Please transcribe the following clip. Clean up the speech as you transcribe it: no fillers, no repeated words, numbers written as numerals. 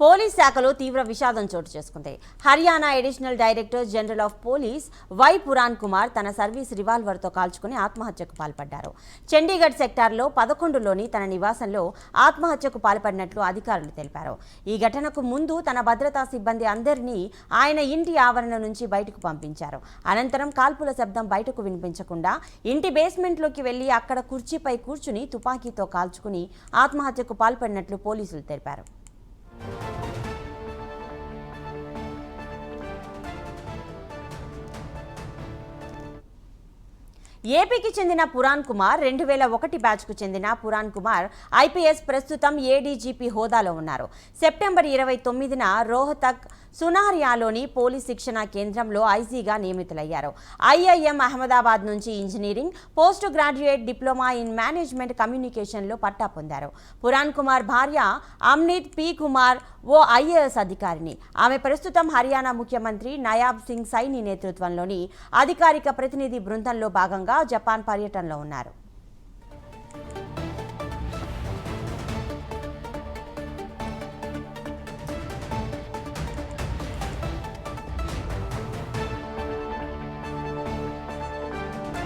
Police శాఖలో తీవ్ర విషాదం చోటు చేసుకుంది. Haryana additional director general of police Y Puran Kumar తన సర్వీస్ రివాల్వర్తో కాల్చుకుని ఆత్మహత్యకు పాల్పడ్డారు. చండీగఢ్ సెక్టార్లో 11లోని తన నివాసంలో ఆత్మహత్యకు పాల్పడినట్లు అధికారులు తెలిపారు. ఈ ఘటనకు ముందు తన భద్రతా సిబ్బంది అందరినీ ఆయన ఇంటి ఆవరణ నుంచి బయటకు పంపించారు. అనంతరం కాల్పుల శబ్దం బయటకు వినిపించకుండా ఇంటి బేస్మెంట్లోకి వెళ్లి అక్కడ కుర్చీపై కూర్చుని తుపాకీతో కాల్చుకుని ఆత్మహత్యకు పాల్పడినట్లు పోలీసులు తెలిపారు. ఏపీకి చెందిన పురాణ్ కుమార్ 2001 బ్యాచ్కు చెందిన పురాణ్ కుమార్ ఐపీఎస్ ప్రస్తుతం ఏడీజీపీ హోదాలో ఉన్నారు. సెప్టెంబర్ 29న రోహతక్ సునారియాలోని పోలీస్ శిక్షణ కేంద్రంలో ఐజీగా నియమితులయ్యారు. ఐఐఎం అహ్మదాబాద్ నుంచి engineering, post graduate diploma in management కమ్యూనికేషన్లో పట్టా పొందారు. పురాణ్ కుమార్ భార్య అమ్నిత్ పి కుమార్ ఓ ఐఏఎస్ అధికారిని. ఆమె ప్రస్తుతం హర్యానా ముఖ్యమంత్రి నయాబ్ సింగ్ సైని నేతృత్వంలోని అధికారిక ప్రతినిధి బృందంలో భాగంగా జపాన్ పర్యటనలో ఉన్నారు.